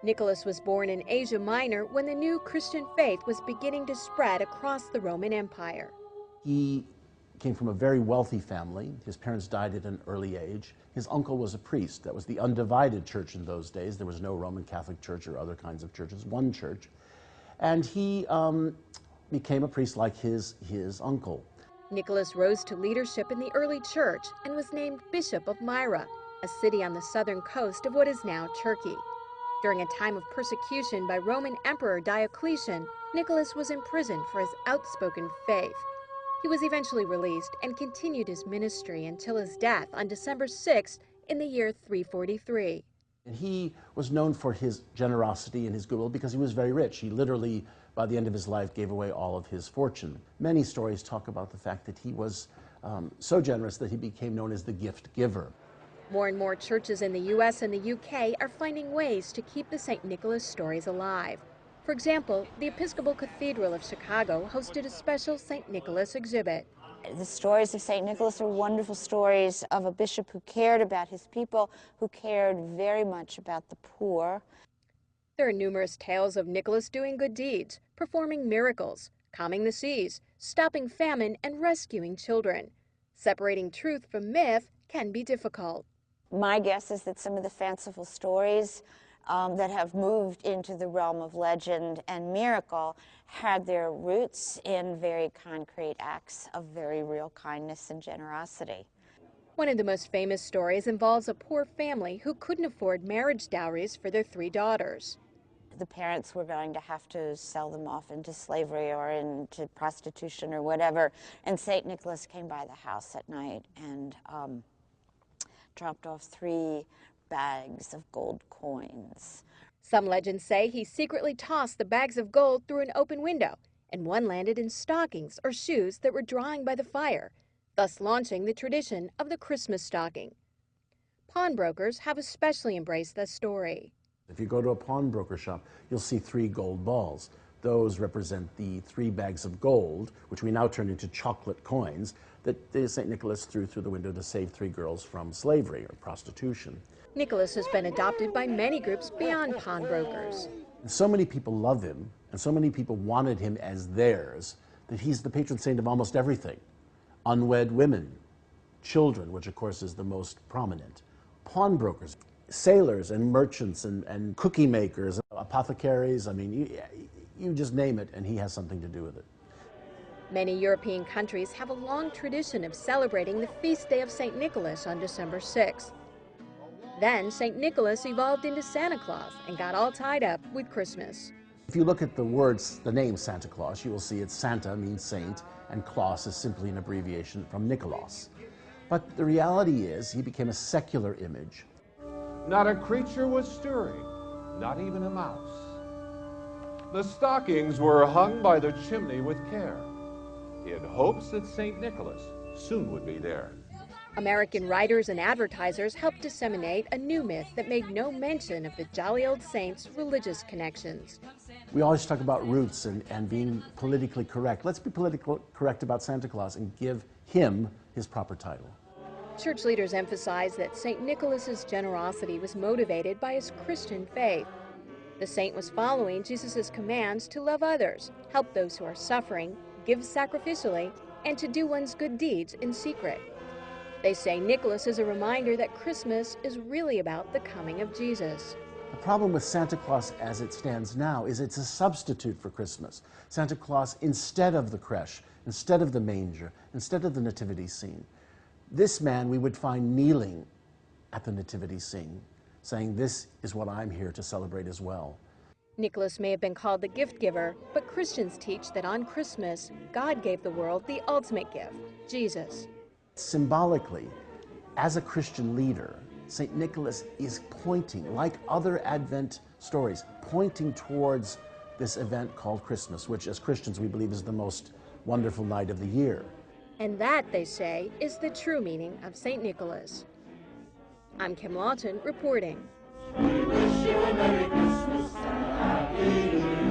Nicholas was born in Asia Minor when the new Christian faith was beginning to spread across the Roman Empire. He came from a very wealthy family. His parents died at an early age. His uncle was a priest. That was the undivided church in those days. There was no Roman Catholic Church or other kinds of churches, one church. And he became a priest like his uncle. Nicholas rose to leadership in the early church and was named Bishop of Myra, a city on the southern coast of what is now Turkey. During a time of persecution by Roman Emperor Diocletian, Nicholas was imprisoned for his outspoken faith. He was eventually released and continued his ministry until his death on December 6th in the year 343. And he was known for his generosity and his goodwill because he was very rich. He literally, by the end of his life, gave away all of his fortune. Many stories talk about the fact that he was so generous that he became known as the gift giver. More and more churches in the U.S. and the UK are finding ways to keep the St. Nicholas stories alive. For example, the Episcopal Cathedral of Chicago hosted a special St. Nicholas exhibit. The stories of St. Nicholas are wonderful stories of a bishop who cared about his people, who cared very much about the poor. There are numerous tales of Nicholas doing good deeds, performing miracles, calming the seas, stopping famine, and rescuing children. Separating truth from myth can be difficult. My guess is that some of the fanciful stories that have moved into the realm of legend and miracle had their roots in very concrete acts of very real kindness and generosity. One of the most famous stories involves a poor family who couldn't afford marriage dowries for their 3 daughters. The parents were going to have to sell them off into slavery or into prostitution or whatever, and St. Nicholas came by the house at night and dropped off 3 bags of gold coins. Some legends say he secretly tossed the bags of gold through an open window, and one landed in stockings or shoes that were drying by the fire, thus launching the tradition of the Christmas stocking. Pawnbrokers have especially embraced this story. If you go to a pawnbroker shop, you'll see 3 gold balls. Those represent the 3 bags of gold, which we now turn into chocolate coins, that St. Nicholas threw through the window to save 3 girls from slavery or prostitution. Nicholas has been adopted by many groups beyond pawnbrokers. And so many people love him, and so many people wanted him as theirs, that he's the patron saint of almost everything. Unwed women, children, which of course is the most prominent, pawnbrokers, sailors and merchants and cookie makers, apothecaries, I mean, you just name it and he has something to do with it. Many European countries have a long tradition of celebrating the feast day of St. Nicholas on December 6th. Then St. Nicholas evolved into Santa Claus and got all tied up with Christmas. If you look at the words, the name Santa Claus, you will see that Santa means saint and Claus is simply an abbreviation from Nicholas. But the reality is he became a secular image. Not a creature was stirring, not even a mouse. The stockings were hung by the chimney with care, in hopes that St. Nicholas soon would be there. American writers and advertisers helped disseminate a new myth that made no mention of the jolly old saint's religious connections. We always talk about roots and being politically correct. Let's be politically correct about Santa Claus and give him his proper title. Church leaders emphasize that St. Nicholas's generosity was motivated by his Christian faith. The saint was following Jesus' commands to love others, help those who are suffering, give sacrificially, and to do one's good deeds in secret. They say Nicholas is a reminder that Christmas is really about the coming of Jesus. The problem with Santa Claus as it stands now is it's a substitute for Christmas. Santa Claus instead of the creche, instead of the manger, instead of the nativity scene. This man we would find kneeling at the nativity scene, saying, "This is what I'm here to celebrate as well." Nicholas may have been called the gift giver, but Christians teach that on Christmas, God gave the world the ultimate gift, Jesus. Symbolically, as a Christian leader, St. Nicholas is pointing, like other Advent stories, pointing towards this event called Christmas, which as Christians we believe is the most wonderful night of the year. And that, they say, is the true meaning of St. Nicholas. I'm Kim Lawton reporting. We wish you a Merry Christmas and a Happy New Year.